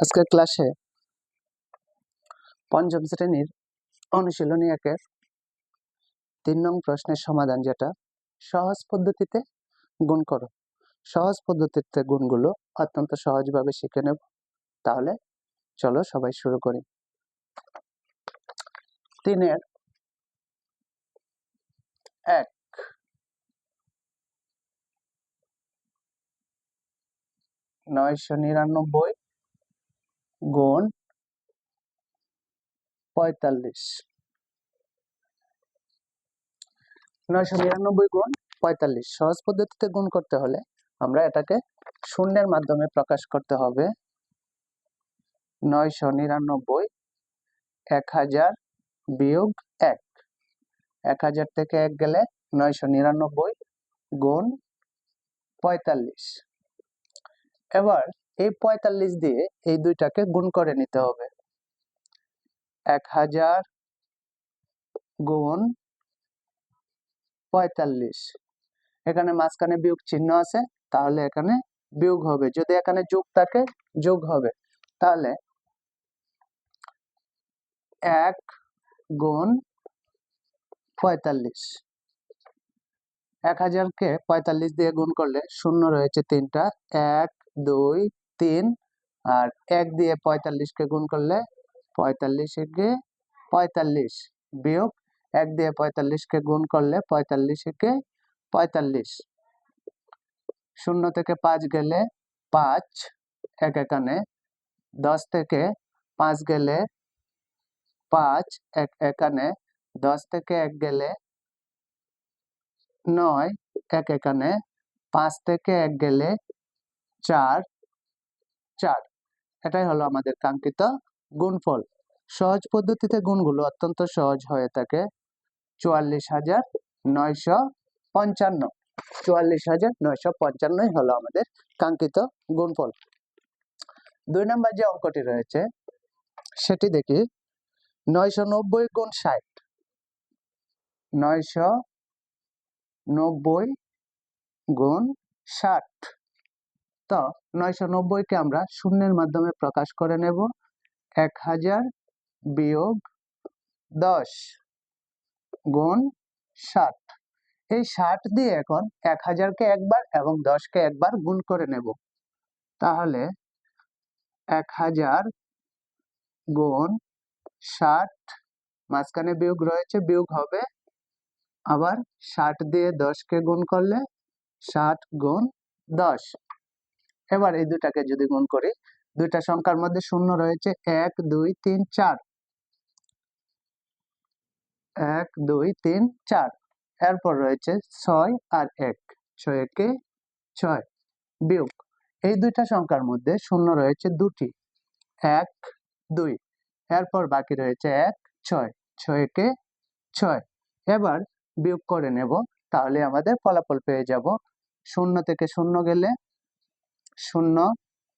আজকের ক্লাসে পঞ্চম শ্রেণীর অনুশীলনী 1-এর 3 নং প্রশ্নের সমাধান, যেটা সহজ পদ্ধতিতে গুণ করো। সহজ পদ্ধতিতে গুণগুলো অত্যন্ত সহজভাবে শিখে নেব। তাহলে চলো সবাই শুরু করি। 3-এর 1 999 গুণ 45। 999 গুণ 45 সহজ পদ্ধতিতে গুণ করতে হলে আমরা এটাকে শূন্যের মাধ্যমে প্রকাশ করতে হবে। 999 1000 বিয়োগ 1। 1000 থেকে 1 গেলে 999 গুণ 45। এবার এই 45 দিয়ে এই দুইটাকে গুণ করে নিতে হবে। 1000 গুণ 45, এখানে মাঝখানে বিয়োগ চিহ্ন আছে, তাহলে এখানে বিয়োগ হবে। যদি এখানে যোগ থাকে যোগ হবে। তাহলে 1 গুণ 45, 1000 কে 45 দিয়ে গুণ করলে শূন্য রয়েছে 3টা, 1 2 3, আর 1 দিয়ে 45 কে গুণ করলে 45 একে 45 বিয়োগ 1 দিয়ে 45 কে গুণ করলে 45 একে 45। 0 থেকে 5 গেলে 5, 1 এখানে 10 থেকে 5 গেলে 5, 1 এখানে 10 থেকে 1 গেলে 9, 1 এখানে 5 থেকে 1 গেলে 4, 4। এটাই হলো আমাদের কাঙ্ক্ষিত গুণফল। সহজ পদ্ধতিতে গুণগুলো অত্যন্ত সহজ হয়ে থাকে। 44,955, 44,955 হলো আমাদের কাঙ্ক্ষিত গুণফল। 2 নম্বর যে অঙ্কটি রয়েছে সেটি দেখি। 990 গুণ 60, 990 গুণ 60। তো 990 কে আমরা শূন্যের মাধ্যমে প্রকাশ করে নেব। 1000 বিয়োগ 10 গুণ 60। এই 60 দিয়ে এখন 1000 কে একবার এবং 10 কে একবার গুণ করে নেব। তাহলে 1000 গুণ 60, মাঝখানে বিয়োগ রয়েছে, বিয়োগ হবে। আবার 60 দিয়ে 10 কে গুণ করলে 60 গুণ 10। এবার এই দুটাকে যদি গুণ করি, দুইটা সংখ্যার মধ্যে শূন্য রয়েছে, 1 2 3 4, 1 2 3 4। এরপর রয়েছে 6 আর 1, 6 একে 6 বিয়োগ এই দুইটা সংখ্যার মধ্যে শূন্য রয়েছে দুটি, 1 2। এরপর বাকি রয়েছে 1 6, 6 একে 6। এবার বিয়োগ করে নেব, তাহলে আমাদের ফলাফল পেয়ে যাব। 0 থেকে 0 গেলে 0,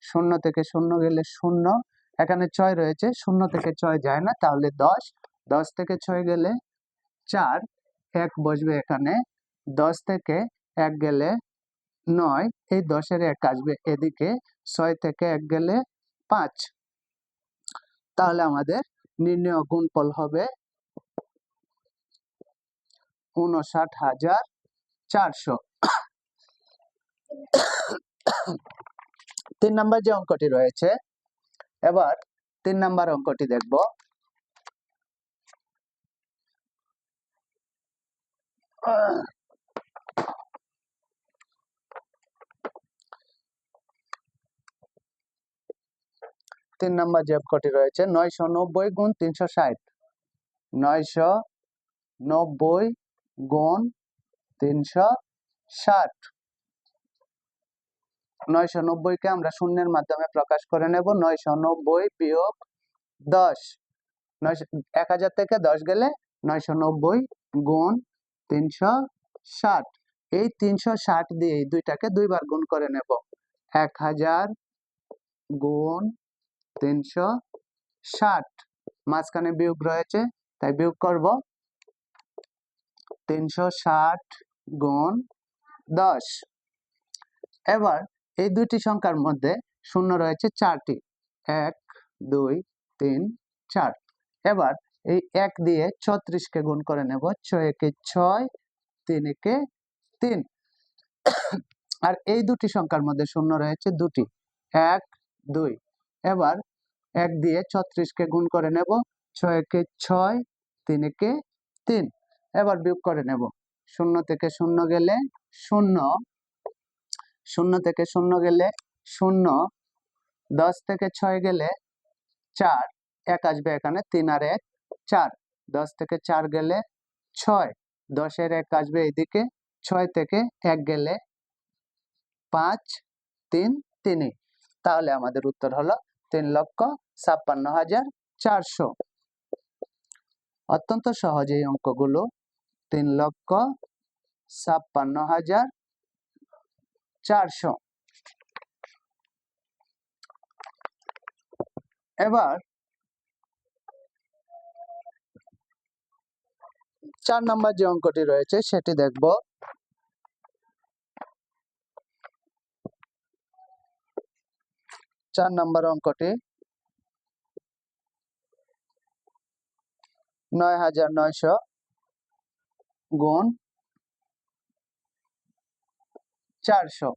0 থেকে 0 গেলে 0, এখানে 6 রয়েছে, 0 থেকে 6 যায় না, তাহলে 10, 10 থেকে 6 গেলে 4, 1 বসবে এখানে। 10 থেকে 1 গেলে 9, এই 10-এর 1 আসবে এদিকে। 6 থেকে 1 গেলে 5। তাহলে আমাদের নির্ণয় গুণফল হবে 59,400। 3 নম্বর যে অঙ্কটি রয়েছে, এবার 3 নম্বর অঙ্কটি দেখব। তিন নম্বর যে অঙ্কটি রয়েছে 990 গুণ 360, 990 গুণ 360। 990 কে আমরা শূন্যের মাধ্যমে প্রকাশ করে নেব। 990 বিয়োগ 10, 1000 থেকে 10 গেলে 990 গুণ 360। এই 360 দিয়ে এই দুইটাকে দুইবার গুণ করে নেব। 1000 গুণ 360, মাঝখানে বিয়োগ রয়েছে, তাই বিয়োগ করব। 360 গুণ 10। এবার এই দুইটি সংখ্যার মধ্যে শূন্য রয়েছে 4টি, 1 2 3 4। এবার এই 1 দিয়ে 36 কে গুণ করে নেব, 6 একে 6 3 একে 3। আর এই দুটি সংখ্যার মধ্যে শূন্য রয়েছে দুটি, 1 2। এবার 1 দিয়ে 36 কে গুণ করে নেব, 6 একে 6 3 একে 3। এবার বিয়োগ করে নেব, 0 থেকে 0 গেলে 0, 0 থেকে 0 গেলে 0, 10 থেকে 6 গেলে 4, 1 আসবে এখানে, 3 আর 1 4, 10 থেকে 4 গেলে 6, 10 এর 1 আসবে এইদিকে, 6 থেকে 1 গেলে 5 3 3। তাহলে আমাদের উত্তর হলো 3,56,400। অত্যন্ত সহজ এই অঙ্কগুলো, 3,56,400। এবার 4 নম্বর যে অঙ্কটি রয়েছে সেটি দেখব। 4 নম্বর অঙ্কটি 9,900 গুণ 400।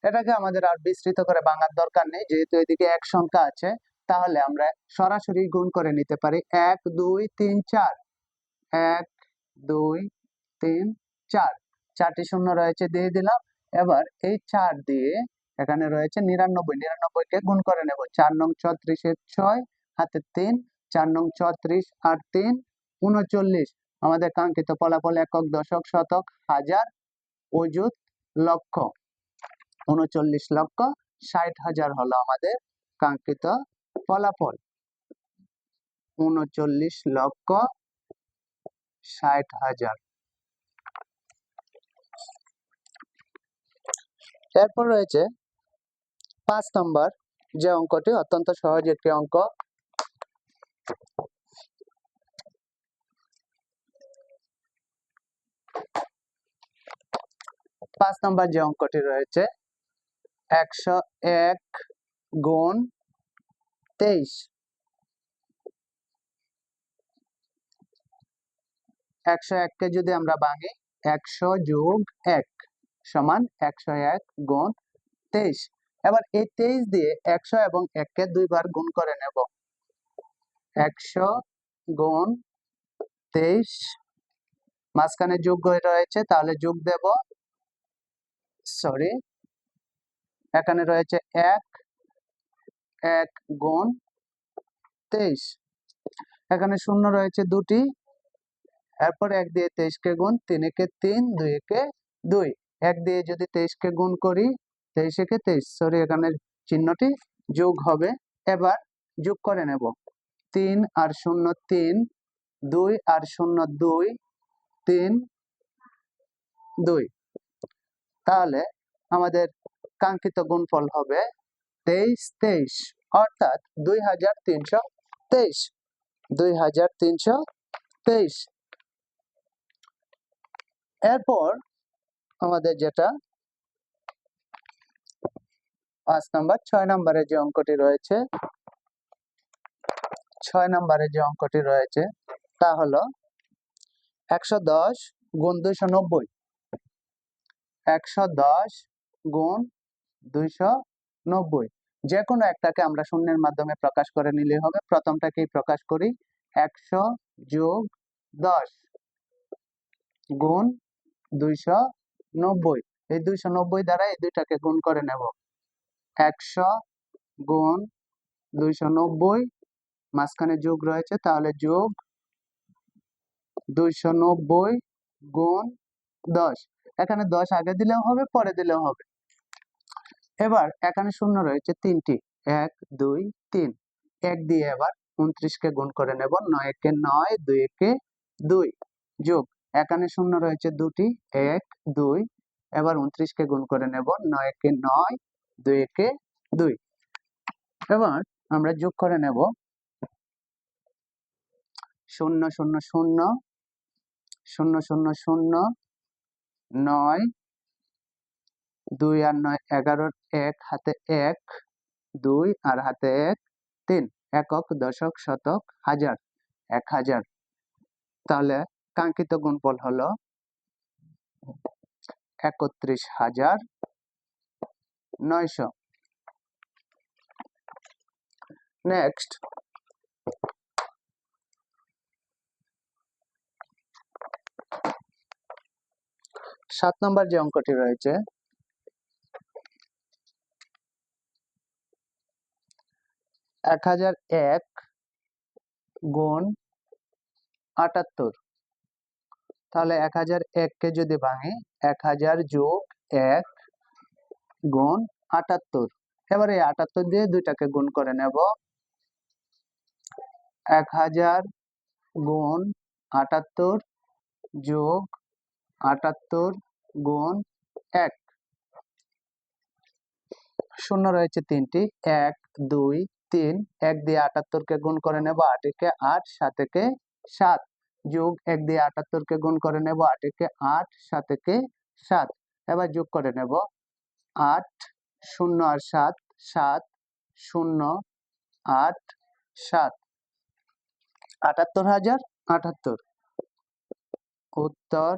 এটাকে আমাদের আর বিস্তৃত করে ভাঙার দরকার নেই, যেহেতু এদিকে এক সংখ্যা আছে, তাহলে আমরা সরাসরি গুণ করে নিতে পারি। 1 2 3 4, 1 2 3 4, 4টি শূন্য রয়েছে দিয়ে দিলাম। এবার এই 4 দিয়ে এখানে রয়েছে 99, 99 কে গুণ করে নেব। 4 নং 34 এর 6 হাতে 3, 4 নং 34 আর 3 39। আমাদের কাঙ্ক্ষিত ফলাফল একক, দশক, শতক, হাজার, অযুত, লক্ষ। 39,60,000 হলো আমাদের কাঙ্ক্ষিত ফলাফল। 39,60,000। এরপর রয়েছে 5 নম্বর যে অঙ্কটি, অত্যন্ত সহজ একটি অঙ্ক। 5 নম্বর যে অঙ্কটি রয়েছে 101 গুণ 23। 101 কে যদি আমরা ভাঙি, 100 যোগ 1 সমান 101 গুণ 23। এবার এই 23 দিয়ে 100 এবং 1 কে দুইবার গুণ করে নেব। 100 গুণ 23, মাঝখানে যোগ রয়েছে, তাহলে যোগ দেব। সরি, এখানে রয়েছে 1 গুণ 23, এখানে শূন্য রয়েছে দুটি। এরপর 1 দিয়ে 23 কে গুণ, 3 একে 3, 2 একে 2। 1 দিয়ে যদি 23 কে গুণ করি, 23 একে 23, সরি, এখানে চিহ্নটি যোগ হবে। এবার যোগ করে নেব, 3 আর 0 3, 2 আর 0 2, 3 2। তাহলে আমাদের কাঙ্ক্ষিত গুণফল হবে 23 23, অর্থাৎ 2,323। 2,323। এরপর আমাদের যেটা 5 নম্বর 6 নম্বরে যে অঙ্কটি রয়েছে, 6 নম্বরে যে অঙ্কটি রয়েছে তা হলো 110 গুণ 290। 110 গুণ 290, যে কোনো একটাকে আমরা শূন্যের মাধ্যমে প্রকাশ করে নিলেই হবে। প্রথমটাকেই প্রকাশ করি, 100 যোগ 10 গুণ 290। এই 290 দ্বারা এই দুইটাকে গুণ করে নেব। 100 গুণ 290, মাঝখানে যোগ রয়েছে, তাহলে যোগ 290 গুণ 10। এখানে 10 আগে দিলেও হবে, পরে দিলেও হবে। এবার এখানে শূন্য রয়েছে তিনটি, 1 2 3। 1 দিয়ে এবার 29 কে গুণ করে নেব, 9 একে 9, 2 একে 2, যোগ এখানে শূন্য রয়েছে দুটি, 1 2। এবার 29 কে গুণ করে নেব, 9 একে 9, 2 একে 2। এবার আমরা যোগ করে নেব, 0 0 0, 0 0 0, 9, 2 আর 9 11, 1 হাতে 1, 2 আর হাতে 1 3 একক দশক শতক হাজার 1000। তাহলে কাঙ্ক্ষিত গুণফল হলো 31900। নেক্সট 7 নম্বর যে অঙ্কটি রয়েছে 1001 গুণ 78। তাহলে 1001 কে যদি ভাঙি 1000 যোগ 1 গুণ 78। এবারে 78 দিয়ে দুইটাকে গুণ করে নেব। 1000 গুণ 78 যোগ 78 গুণ 1। শূন্য রয়েছে 3টি, 1 2 3। 1 দিয়ে 78 কে গুণ করে নেব, 8 একে 8 7 একে 7 যোগ 1 দিয়ে 78 কে গুণ করে নেব, 8 একে 8 7 একে 7। এবার যোগ করে নেব 8 0 আর 7 7 0 8 7 78078। উত্তর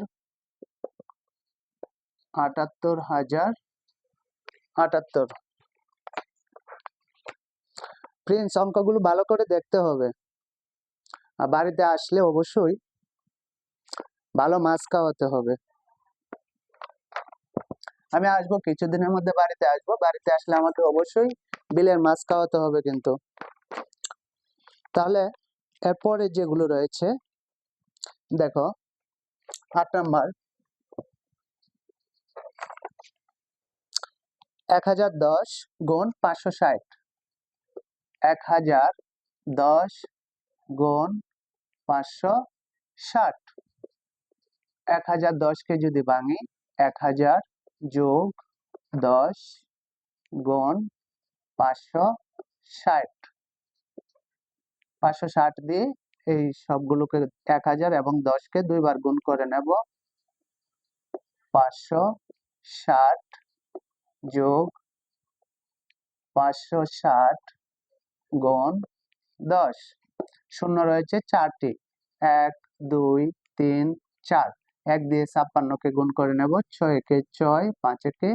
78078। প্রিন্স অঙ্কগুলো ভালো করে দেখতে হবে, আর বাড়িতে আসলে অবশ্যই ভালো মাছ খাওয়াতে হবে। আমি আসবো কিছুদিনের মধ্যে, বাড়িতে আসবো, বাড়িতে আসলে আমাকে অবশ্যই বিলের মাছ খাওয়াতে হবে কিন্তু। তাহলে এরপরে যেগুলো রয়েছে দেখো 8 নম্বর 1010 গুণ 560। 1010 গুণ 560। 1010 কে যদি ভাঙি 1000 যোগ 10 গুণ 560। 560 দিয়ে এই সবগুলোকে 1000 এবং 10 কে দুইবার গুণ করে নেব। 560 যোগ 560 গুণ 10। শূন্য রয়েছে 4টি, 1 2 3 4। 1 দিয়ে 56 কে গুণ করে নেব, 6 একে 6 5 একে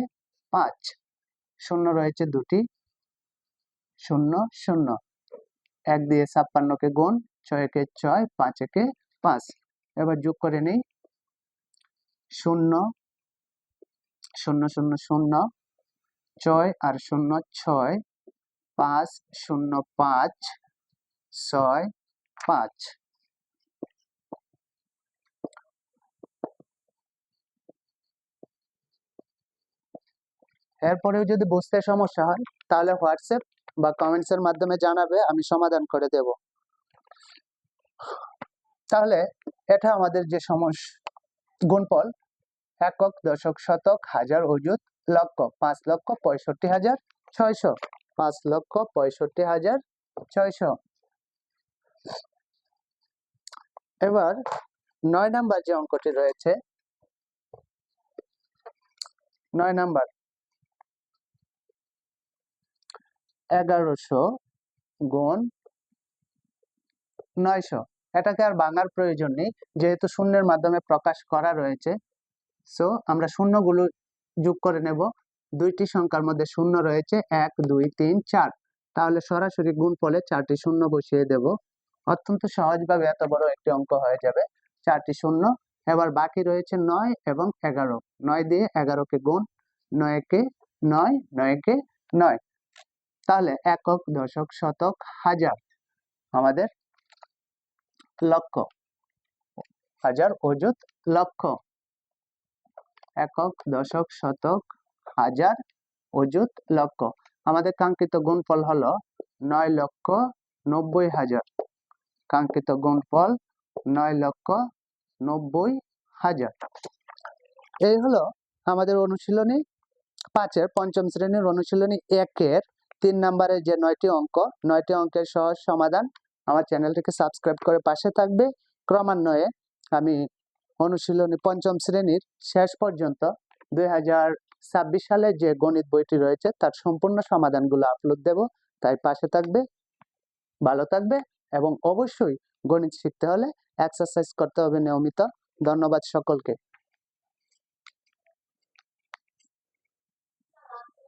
5। শূন্য রয়েছে 2টি, 0 0। 1 দিয়ে 56 কে গুণ, 6 একে 6 5 একে 5। এবার যোগ করে নেই 0 0 0 0 6 আর 0 6 5 0 5 6 5। এরপরেও যদি বুঝতে সমস্যা হয় তাহলে হোয়াটসঅ্যাপ বা কমেন্টস এর মাধ্যমে জানাবে, আমি সমাধান করে দেব। তাহলে এটা আমাদের যে গুণফল একক দশক শতক হাজার অযুত লক্ষ 5,65,600। 5,65,600। এবার 9 নাম্বার যে অঙ্কটি রয়েছে 9 নাম্বার 1100 গুণ 900। এটাকে আর ভাঙার প্রয়োজন নেই, যেহেতু শূন্যের মাধ্যমে প্রকাশ করা রয়েছে। সো আমরা শূন্যগুলো যোগ করে নেব। দুইটি সংখ্যার মধ্যে শূন্য রয়েছে 1 2 3 4। তাহলে সরাসরি গুণফলে 4টি শূন্য বসিয়ে দেব। অত্যন্ত সহজভাবে এত বড় একটি অঙ্ক হয়ে যাবে। 4টি শূন্য। এবার বাকি রয়েছে 9 এবং 11। 9 দিয়ে 11 কে গুণ, 9 কে 9 9 কে 9। তাহলে একক দশক শতক হাজার আমাদের লক্ষ, হাজার অযুত লক্ষ। একক দশক শতক হাজার অযুত লক্ষ। আমাদের কাঙ্ক্ষিত গুণফল হলো 9,90,000। কাঙ্ক্ষিত গুণফল 9,90,000। এই হলো আমাদের অনুশীলনী 5-এর পঞ্চম শ্রেণীর অনুশীলনী 1-এর 3 নম্বরের যে 9টি অঙ্ক, 9টি অঙ্কের সহজ সমাধান। আমার চ্যানেলটিকে সাবস্ক্রাইব করে পাশে থাকবে। ক্রমান্বয়ে আমি অনুশীলনী পঞ্চম শ্রেণীর শেষ পর্যন্ত 2000 2026 সালে যে গণিত বইটি রয়েছে তার সম্পূর্ণ সমাধানগুলো আপলোড দেব, তাই পাশে থাকবে। ভালো থাকবে এবং অবশ্যই গণিত শিখতে হলে এক্সারসাইজ করতে হবে নিয়মিত। ধন্যবাদ সকলকে।